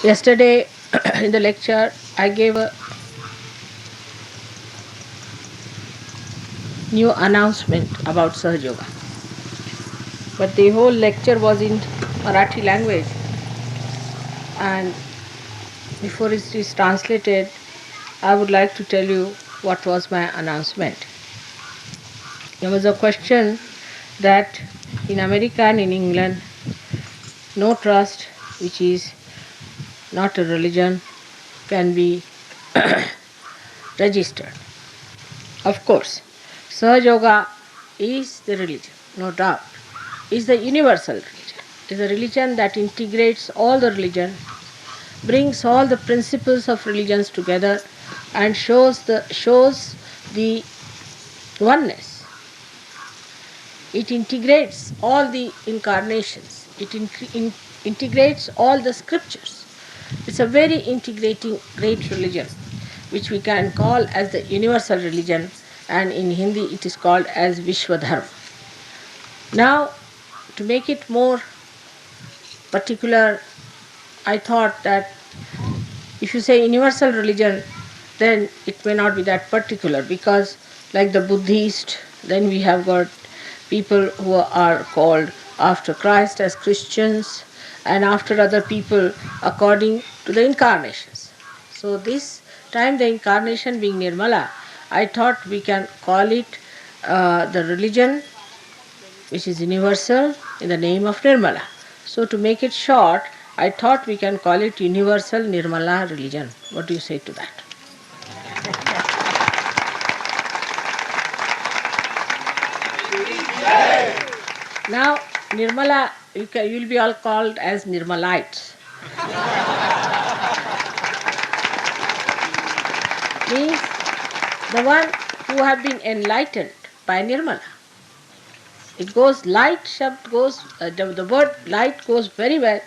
Yesterday in the lecture, I gave a new announcement about Sahaj Yoga. But the whole lecture was in Marathi language, and before it is translated, I would like to tell you what was my announcement. There was a question that in America and in England, no trust, which is not a religion, can be registered. Of course, Sahaj Yoga is the religion, no doubt. Is the universal religion. Is a religion that integrates all the religion, brings all the principles of religions together, and shows the oneness. It integrates all the incarnations. It integrates all the scriptures. It's a very integrating great religion, which we can call as the universal religion, and in Hindi it is called as Vishwadharma. Now, to make it more particular, I thought that if you say universal religion, then it may not be that particular, because like the Buddhist, then we have got people who are called after Christ as Christians, and after other people according to the incarnations. So this time the incarnation being Nirmala, I thought we can call it the religion which is universal in the name of Nirmala. So to make it short, I thought we can call it universal Nirmala religion. What do you say to that? Now, Nirmala, you will be all called as Nirmalites. Means the one who have been enlightened by Nirmala. It goes, light shabd goes, the word light goes very well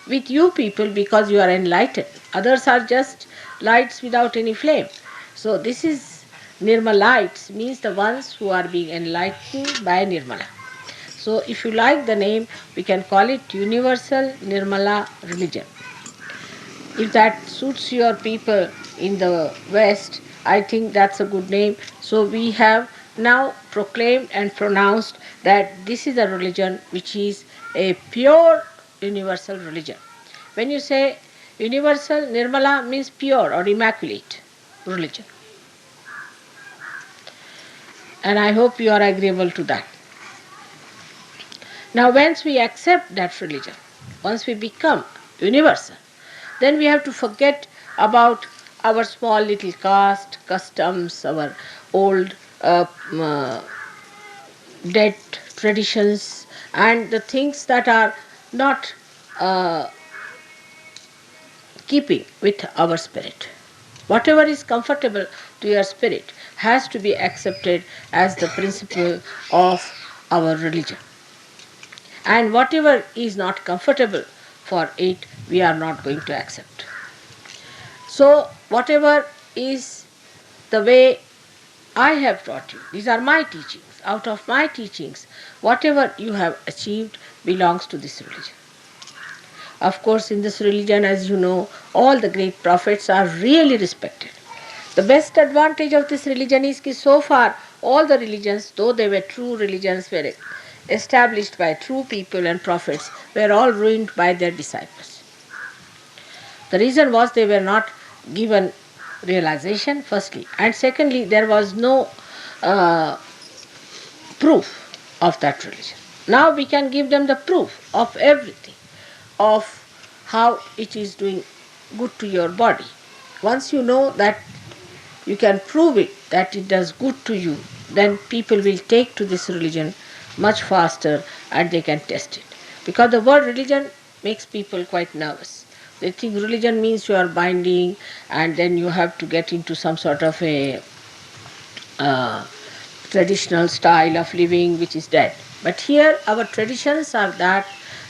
with you people because you are enlightened. Others are just lights without any flame. So this is Nirmalites, means the ones who are being enlightened by Nirmala. So if you like the name, we can call it Universal Nirmala Religion. If that suits your people in the West, I think that's a good name. So we have now proclaimed and pronounced that this is a religion which is a pure universal religion. When you say universal, Nirmala means pure or immaculate religion. And I hope you are agreeable to that. Now, once we accept that religion, once we become universal, then we have to forget about our small little caste, customs, our old dead traditions, and the things that are not keeping with our spirit. Whatever is comfortable to your spirit has to be accepted as the principle of our religion. And whatever is not comfortable for it, we are not going to accept. So, whatever is the way I have taught you, these are my teachings. Out of my teachings, whatever you have achieved belongs to this religion. Of course, in this religion, as you know, all the great prophets are really respected. The best advantage of this religion is that so far all the religions, though they were true religions, were established by true people and prophets, were all ruined by their disciples. The reason was they were not given realization, firstly, and secondly, there was no proof of that religion. Now we can give them the proof of everything, of how it is doing good to your body. Once you know that you can prove it, that it does good to you, then people will take to this religion much faster and they can test it. Because the word religion makes people quite nervous. They think religion means you are binding and then you have to get into some sort of a traditional style of living which is dead. But here our traditions are that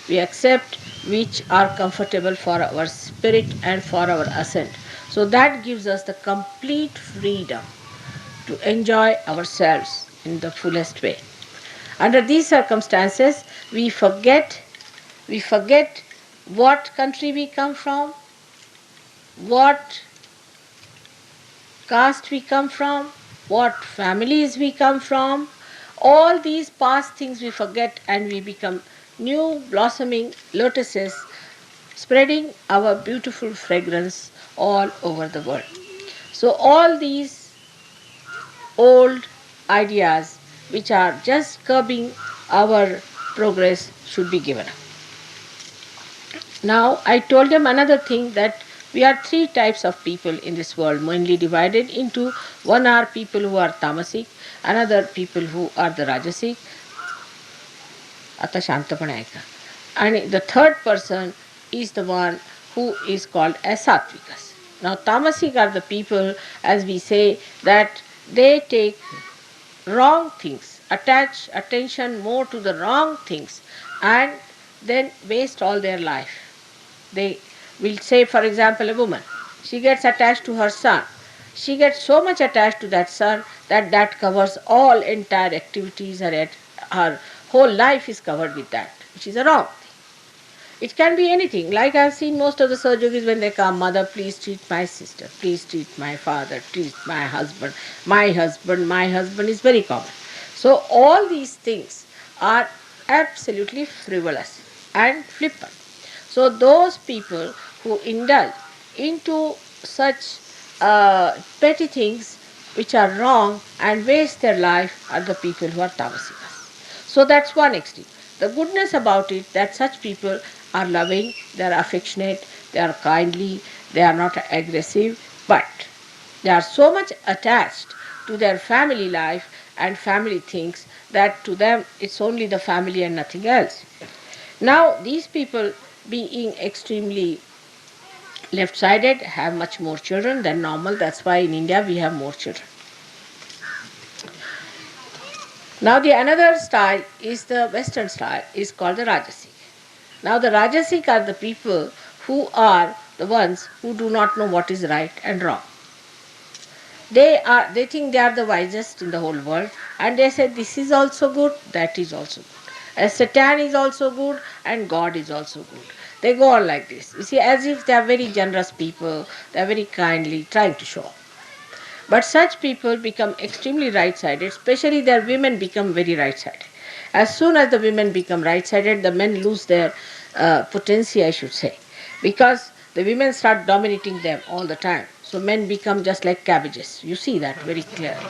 we accept which are comfortable for our spirit and for our ascent. So that gives us the complete freedom to enjoy ourselves in the fullest way. Under these circumstances, we forget what country we come from, what caste we come from, what families we come from. All these past things we forget and we become new blossoming lotuses, spreading our beautiful fragrance all over the world. So, all these old ideas which are just curbing our progress should be given up. Now, I told them another thing, that we are three types of people in this world, mainly divided into: one are people who are tamasic, another people who are the rajasic, ata shantapanayaka, and the third person is the one who is called as sattvikas. Now, tamasic are the people, as we say, that they take wrong things, attach attention more to the wrong things, and then waste all their life. They will say, for example, a woman, she gets attached to her son. She gets so much attached to that son that that covers all entire activities. Her whole life is covered with that, which is a wrong thing. It can be anything. Like I've seen most of the surgeries when they come, mother, please treat my sister, please treat my father, treat my husband. My husband is very common. So all these things are absolutely frivolous and flippant. So those people who indulge into such petty things which are wrong and waste their life are the people who are tamasikas. So that's one extreme. The goodness about it, that such people are loving, they are affectionate, they are kindly, they are not aggressive, but they are so much attached to their family life and family things that to them it's only the family and nothing else. Now, these people, being extremely left sided, have much more children than normal. That's why in India we have more children. Now, the another style is the Western style, is called the Rajasic. Now, the Rajasic are the people who are the ones who do not know what is right and wrong. They think they are the wisest in the whole world, and they say this is also good, that is also good. As Satan is also good and God is also good. They go on like this. You see, as if they are very generous people, they are very kindly trying to show. But such people become extremely right-sided, especially their women become very right-sided. As soon as the women become right-sided, the men lose their potency, I should say, because the women start dominating them all the time. So men become just like cabbages. You see that very clearly.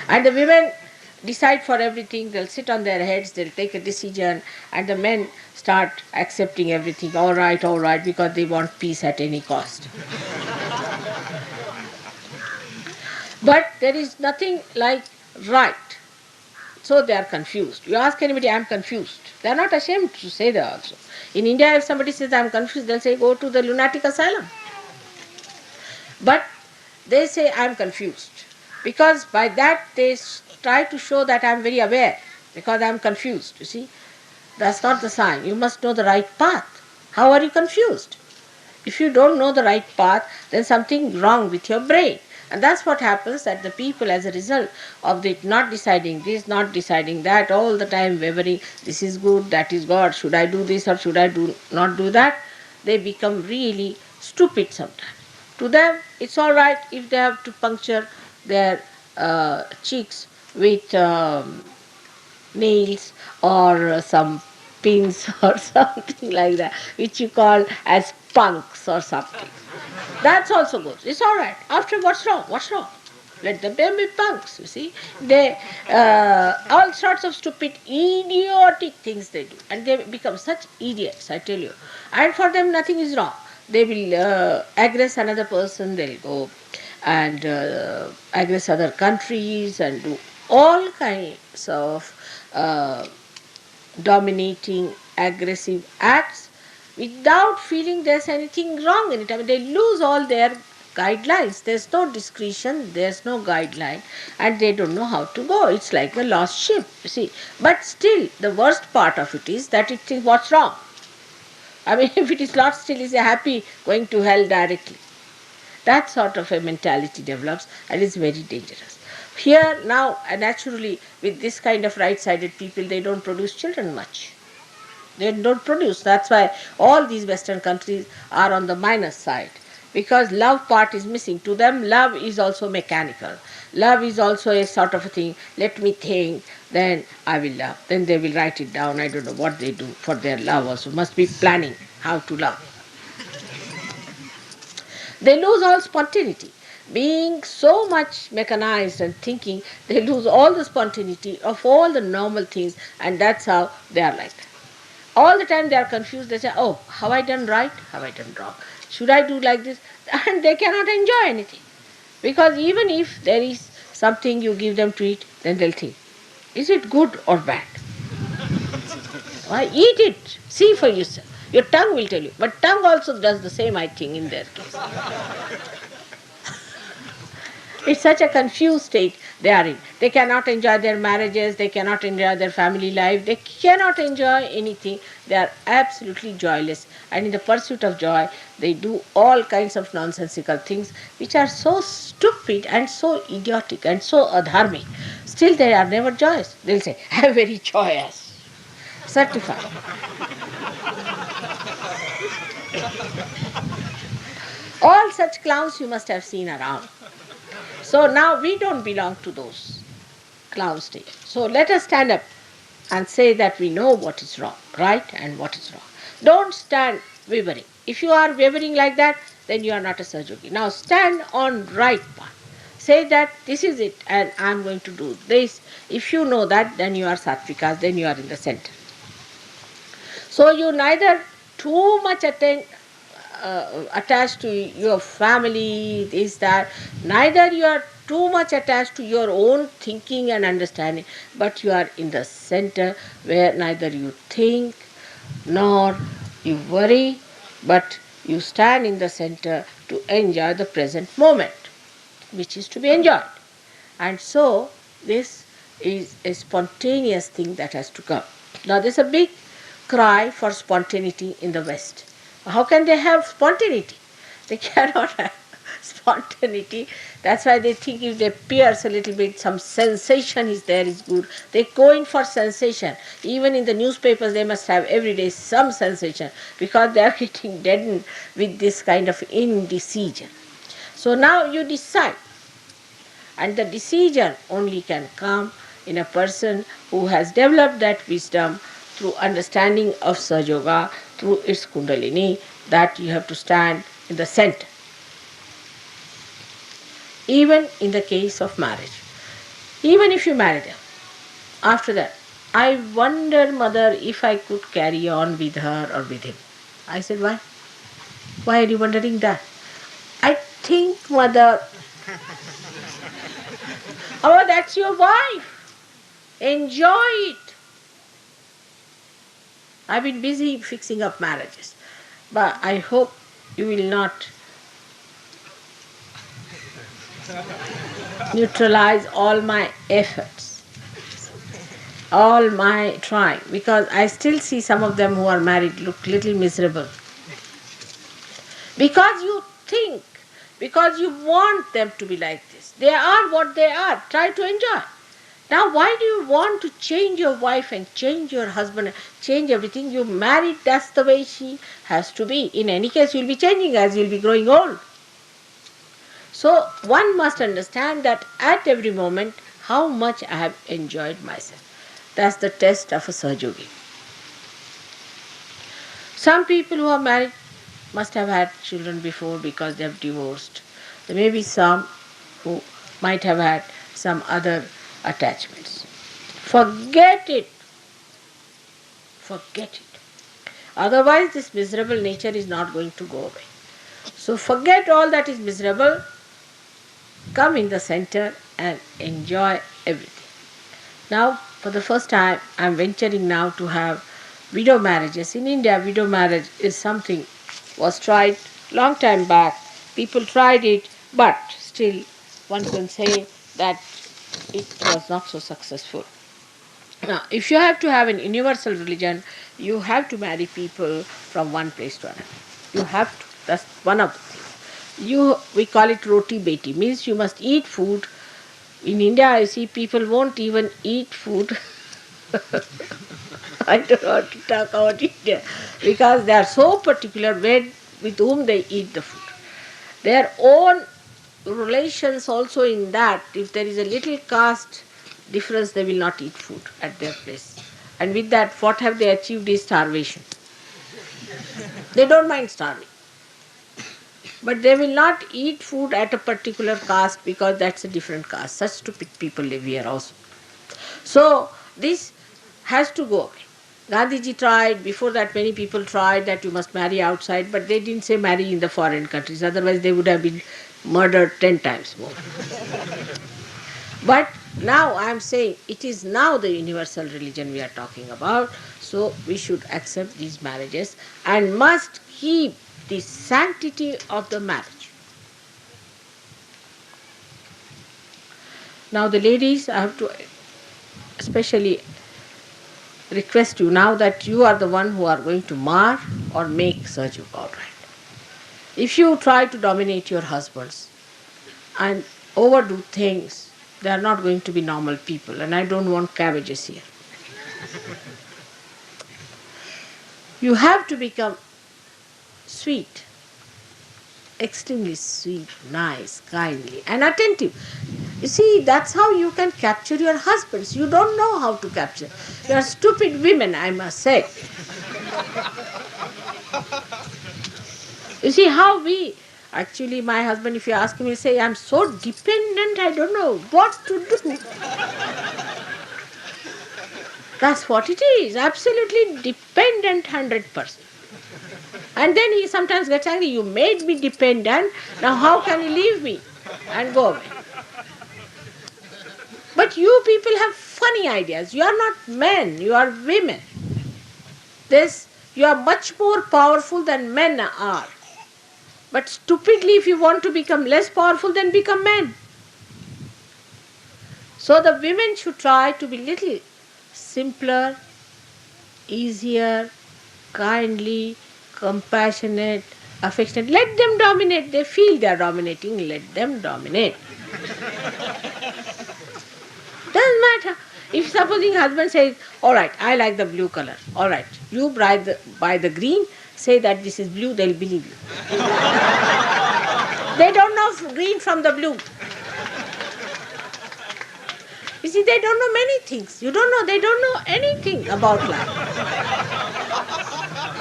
And the women decide for everything, they'll sit on their heads, they'll take a decision, and the men start accepting everything, all right, because they want peace at any cost. But there is nothing like right. So they are confused. You ask anybody, I'm confused. They are not ashamed to say that also. In India, if somebody says, I'm confused, they'll say, go to the lunatic asylum. But they say, I'm confused. Because by that they try to show that I'm very aware, because I'm confused. You see, that's not the sign. You must know the right path. How are you confused? If you don't know the right path, then something wrong with your brain. And that's what happens, that the people, as a result of it not deciding this, not deciding that, all the time wavering, this is good, that is God, should I do this or should I not do that, they become really stupid sometimes. To them, it's all right if they have to puncture their cheeks with nails or some pins or something like that, which you call as punks or something. That's also good. It's all right. After, what's wrong? What's wrong? Let them be punks, you see. They, all sorts of stupid, idiotic things they do. And they become such idiots, I tell you. And for them, nothing is wrong. They will aggress another person, they'll go and aggress other countries and do all kinds of dominating, aggressive acts without feeling there's anything wrong in it. I mean, they lose all their guidelines. There's no discretion, there's no guideline, and they don't know how to go. It's like a lost ship, you see. But still, the worst part of it is that it thinks what's wrong. I mean, if it is lost, still is happy going to hell directly. That sort of a mentality develops and is very dangerous. Here now, naturally, with this kind of right-sided people, they don't produce children much. They don't produce. That's why all these Western countries are on the minus side. Because love part is missing. To them, love is also mechanical. Love is also a sort of a thing. Let me think, then I will love. Then they will write it down. I don't know what they do for their love also. Must be planning how to love. They lose all spontaneity. Being so much mechanized and thinking, they lose all the spontaneity of all the normal things, and that's how they are like that. All the time they are confused. They say, oh, have I done right? Have I done wrong? Should I do like this? And they cannot enjoy anything. Because even if there is something you give them to eat, then they'll think, is it good or bad? Why? Eat it. See for yourself. Your tongue will tell you. But tongue also does the same, I think, in their case. It's such a confused state they are in. They cannot enjoy their marriages, they cannot enjoy their family life, they cannot enjoy anything. They are absolutely joyless. And in the pursuit of joy, they do all kinds of nonsensical things which are so stupid and so idiotic and so adharmic. Still, they are never joyous. They'll say, I am very joyous. Certified. All such clowns you must have seen around. So now we don't belong to those clown stage. So let us stand up and say that we know what is wrong, right, and what is wrong. Don't stand wavering. If you are wavering like that, then you are not a Sahajogi. Now stand on right path. Say that this is it and I am going to do this. If you know that, then you are Sattvikas, then you are in the center. So you neither too much attached to your family, this, that, neither you are too much attached to your own thinking and understanding, but you are in the center where neither you think nor you worry, but you stand in the center to enjoy the present moment, which is to be enjoyed. And so this is a spontaneous thing that has to come. Now there's a big cry for spontaneity in the West. How can they have spontaneity? They cannot have spontaneity. That's why they think if they pierce a little bit, some sensation is there is good. They go in for sensation. Even in the newspapers they must have every day some sensation because they are getting deadened with this kind of indecision. So now you decide. And the decision only can come in a person who has developed that wisdom through understanding of Sahaja Yoga, through its Kundalini, that you have to stand in the center. Even in the case of marriage. Even if you marry them, after that, I wonder, mother, if I could carry on with her or with him. I said, why? Why are you wondering that? I think, mother, oh, that's your wife. Enjoy it. I've been busy fixing up marriages, but I hope you will not neutralize all my efforts, all my trying, because I still see some of them who are married look little miserable. Because you think, because you want them to be like this. They are what they are. Try to enjoy. Now, why do you want to change your wife and change your husband, change everything? You married, that's the way she has to be. In any case, you'll be changing as you'll be growing old. So, one must understand that at every moment, how much I have enjoyed myself. That's the test of a Sahajogi. Some people who are married must have had children before because they have divorced. There may be some who might have had some other attachments. Forget it. Forget it. Otherwise, this miserable nature is not going to go away. So forget all that is miserable, come in the center and enjoy everything. Now, for the first time, I am venturing now to have widow marriages. In India, widow marriage is something was tried long time back. People tried it, but still one can say that it was not so successful. Now, if you have to have an universal religion, you have to marry people from one place to another. You have to. That's one of the things. We call it roti beti, means you must eat food. In India, I see people won't even eat food I don't want to talk about India because they are so particular with whom they eat the food. Their own relations also in that, if there is a little caste difference, they will not eat food at their place. And with that, what have they achieved is starvation. They don't mind starving. But they will not eat food at a particular caste because that's a different caste. Such stupid people live here also. So this has to go away. Gandhiji tried, before that many people tried that you must marry outside, but they didn't say marry in the foreign countries, otherwise they would have been murdered 10 times more. But now I am saying it is now the universal religion we are talking about, so we should accept these marriages and must keep the sanctity of the marriage. Now the ladies, I have to especially request you now that you are the one who are going to mar or make Sahaja all right. If you try to dominate your husbands and overdo things, they are not going to be normal people, and I don't want cabbages here. You have to become sweet, extremely sweet, nice, kindly, and attentive. You see, that's how you can capture your husbands. You don't know how to capture. You are stupid women, I must say. You see how actually my husband, if you ask him, he'll say, I'm so dependent, I don't know what to do. That's what it is, absolutely dependent 100%. And then he sometimes gets angry, you made me dependent, now how can you leave me and go away? But you people have funny ideas. You are not men, you are women. You are much more powerful than men are. But stupidly, if you want to become less powerful, then become men. So the women should try to be little simpler, easier, kindly, compassionate, affectionate. Let them dominate. They feel they are dominating. Let them dominate. Doesn't matter. If supposing husband says, all right, I like the blue color. All right, you buy the green, say that this is blue, they'll believe you. They don't know green from the blue. You see, they don't know many things. They don't know anything about life.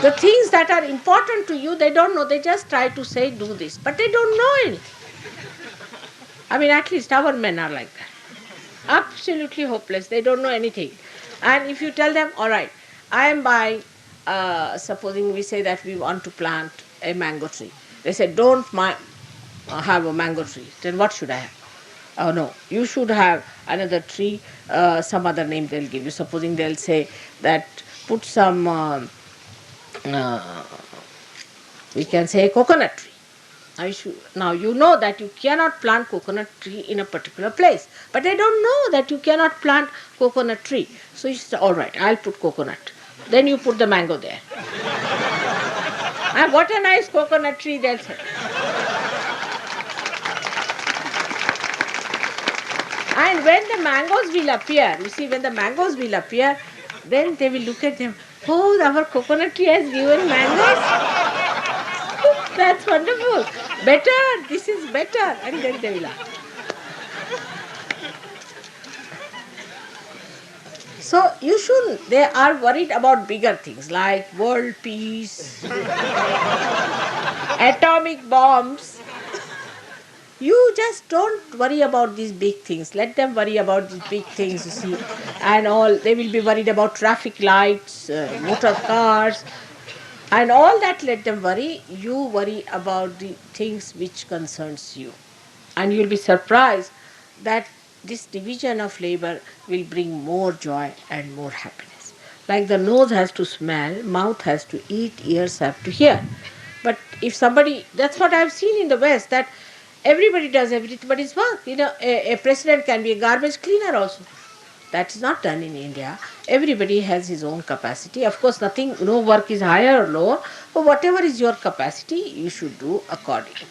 The things that are important to you, they don't know. They just try to say, do this. But they don't know anything. I mean, at least our men are like that. Absolutely hopeless. They don't know anything. And if you tell them, all right, I am buying, supposing we say that we want to plant a mango tree. They say, don't have a mango tree. Then what should I have? Oh no, you should have another tree, some other name they'll give you. Supposing they'll say that put some, we can say coconut tree. Now you know that you cannot plant coconut tree in a particular place, but they don't know that you cannot plant coconut tree. So you say, all right, I'll put coconut. Then you put the mango there. And what a nice coconut tree, they'll say. And when the mangoes will appear, you see, when the mangoes will appear, then they will look at them. Oh, our coconut tree has given mangoes. That's wonderful. Better, this is better. And then they will laugh. So you shouldn't. They are worried about bigger things like world peace, atomic bombs. You just don't worry about these big things. Let them worry about these big things, you see. And all, they will be worried about traffic lights, motor cars, and all that let them worry. You worry about the things which concerns you. And you'll be surprised that this division of labor will bring more joy and more happiness. Like the nose has to smell, mouth has to eat, ears have to hear. But if somebody, that's what I've seen in the West, that everybody does everybody's work. A president can be a garbage cleaner also. That is not done in India. Everybody has his own capacity. Of course, no work is higher or lower, but whatever is your capacity, you should do accordingly.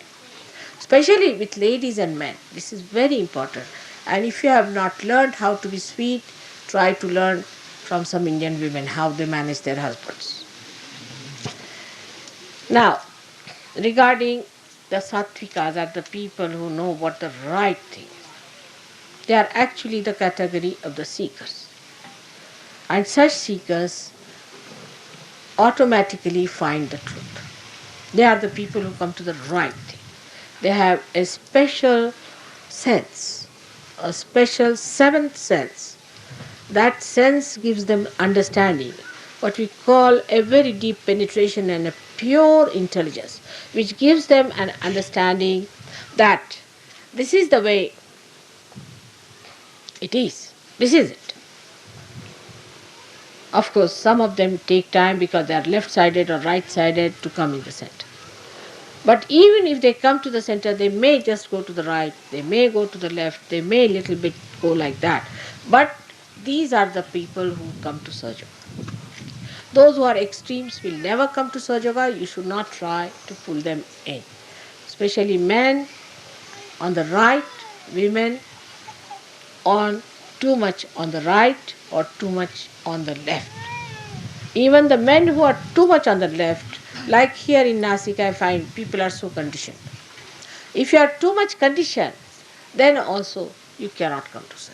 Especially with ladies and men. This is very important. And if you have not learned how to be sweet, try to learn from some Indian women, how they manage their husbands. Now, regarding the Sattvikas, are the people who know what the right thing is. They are actually the category of the seekers. And such seekers automatically find the truth. They are the people who come to the right thing. They have a special sense, a special seventh sense. That sense gives them understanding, what we call a very deep penetration and a pure intelligence, which gives them an understanding that this is the way it is. This is it. Of course, some of them take time because they are left-sided or right-sided to come in the center. But even if they come to the center, they may just go to the right, they may go to the left, they may a little bit go like that. But these are the people who come to Sahaja. Those who are extremes will never come to Sahaja Yoga. You should not try to pull them in. Especially men on the right, women on too much on the right or too much on the left. Even the men who are too much on the left, like here in Nashik, I find people are so conditioned. If you are too much conditioned, then also you cannot come to Sahaja.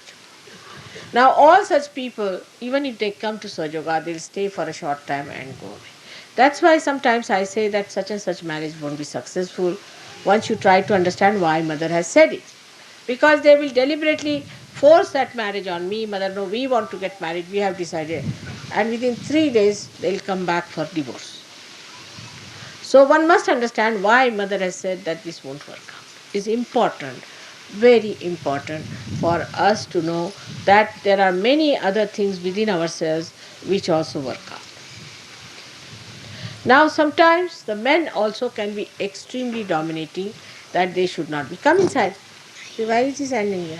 Now all such people, even if they come to Sahaja Yoga, they'll stay for a short time and go away. That's why sometimes I say that such and such marriage won't be successful once you try to understand why mother has said it. Because they will deliberately force that marriage on me. Mother, no, we want to get married, we have decided. And within 3 days, they'll come back for divorce. So one must understand why mother has said that this won't work out. It's important, very important for us to know that there are many other things within ourselves which also work out. Now sometimes the men also can be extremely dominating, that they should not be. Come inside. See, why is he standing here?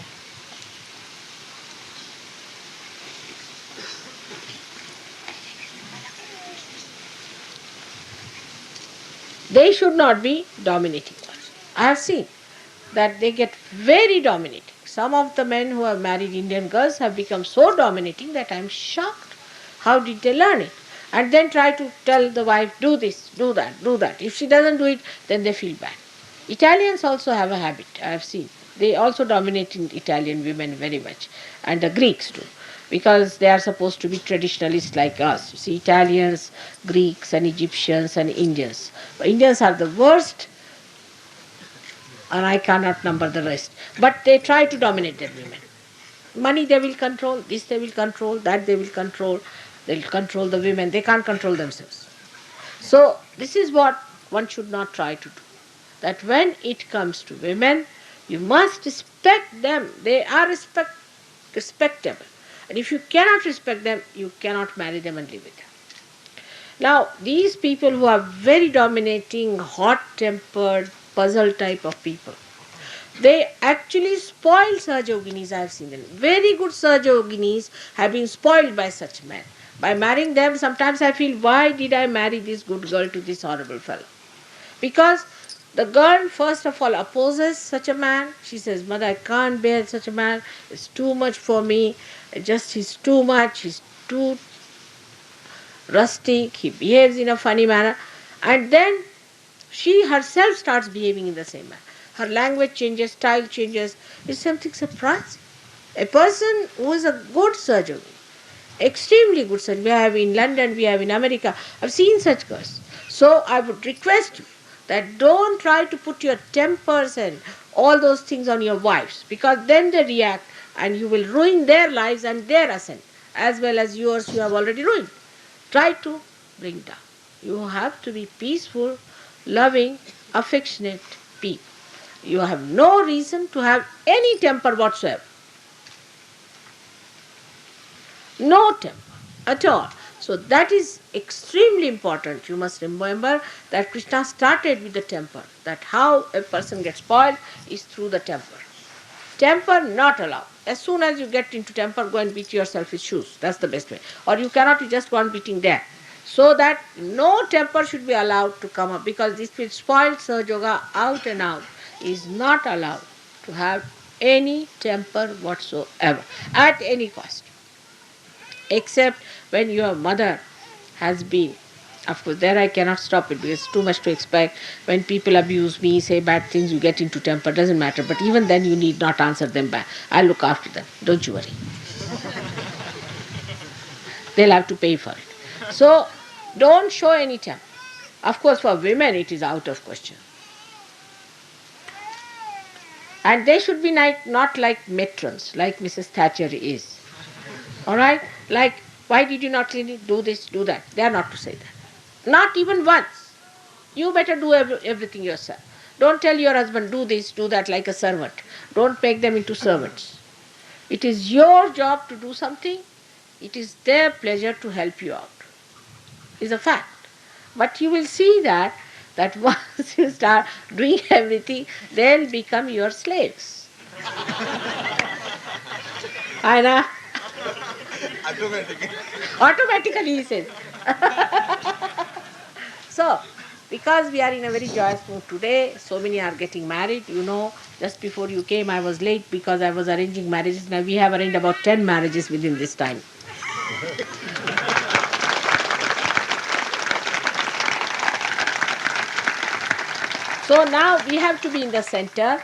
They should not be dominating us. I have seen that they get very dominating. Some of the men who have married Indian girls have become so dominating that I am shocked. How did they learn it? And then try to tell the wife, do this, do that, do that. If she doesn't do it, then they feel bad. Italians also have a habit, I have seen. They also dominate in Italian women very much, and the Greeks too, because they are supposed to be traditionalists like us. You see, Italians, Greeks and Egyptians and Indians. Indians are the worst, and I cannot number the rest. But they try to dominate their women. Money they will control, this they will control, that they will control. They will control the women. They can't control themselves. So this is what one should not try to do. That when it comes to women, you must respect them. They are respectable. And if you cannot respect them, you cannot marry them and live with them. Now, these people who are very dominating, hot-tempered, puzzle type of people, they actually spoil Sahaja Yoginis. I have seen them. Very good Sahaja Yoginis have been spoiled by such men. By marrying them, sometimes I feel, why did I marry this good girl to this horrible fellow? Because the girl, first of all, opposes such a man. She says, Mother, I can't bear such a man. It's too much for me. He's too much. He's too rustic. He behaves in a funny manner. And then she herself starts behaving in the same manner. Her language changes, style changes. It's something surprising. A person who is a good surgeon, extremely good surgeon, we have in London, we have in America, I've seen such girls. So I would request you that don't try to put your tempers and all those things on your wives, because then they react and you will ruin their lives and their ascent, as well as yours you have already ruined. Try to bring down. You have to be peaceful, loving, affectionate people. You have no reason to have any temper whatsoever. No temper at all. So that is extremely important. You must remember that Krishna started with the temper. That how a person gets spoiled is through the temper. Temper not allowed. As soon as you get into temper, go and beat yourself with shoes. That's the best way. Or you cannot, you just go on beating there. So that no temper should be allowed to come up, because this will spoil Sahaja Yoga out and out. Is not allowed to have any temper whatsoever, at any cost. except when your mother has been. Of course, there I cannot stop it because it's too much to expect. When people abuse me, say bad things, you get into temper, doesn't matter. But even then, you need not answer them back. I'll look after them. Don't you worry. They'll have to pay for it. So, don't show any temper. Of course, for women, it is out of question. And they should be not like matrons, like Mrs. Thatcher is. Alright? Like, why did you not clean it? Do this, do that. They are not to say that. Not even once. You better do everything yourself. Don't tell your husband, do this, do that like a servant. Don't make them into servants. It is your job to do something. It is their pleasure to help you out. It's a fact. But you will see that once you start doing everything, they'll become your slaves. I know. Automatically, he says. So, because we are in a very joyous mood today, so many are getting married. You know, just before you came, I was late because I was arranging marriages. Now we have arranged about 10 marriages within this time. So now we have to be in the center.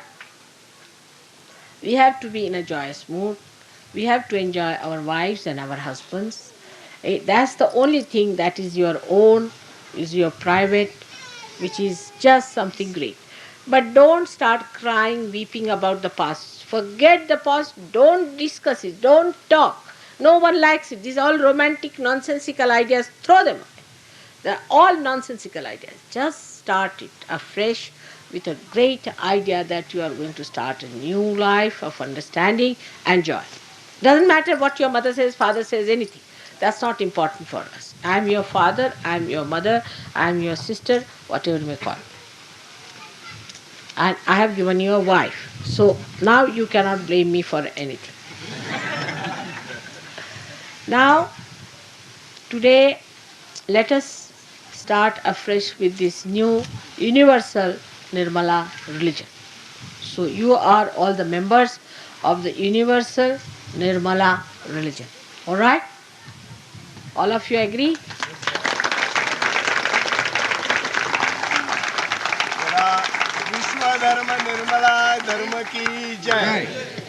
We have to be in a joyous mood. We have to enjoy our wives and our husbands. That's the only thing that is your own, is your private, which is just something great. But don't start crying, weeping about the past. Forget the past. Don't discuss it. Don't talk. No one likes it. These are all romantic, nonsensical ideas. Throw them away. They're all nonsensical ideas. Just start it afresh with a great idea that you are going to start a new life of understanding and joy. Doesn't matter what your mother says, father says, anything. That's not important for us. I am your father, I am your mother, I am your sister, whatever you may call me. And I have given you a wife. So now you cannot blame me for anything. Now, today, let us start afresh with this new universal Nirmala religion. So you are all the members of the universal Nirmala religion. Alright? All of you agree? विश्व धर्म निर्मला धर्म की जय।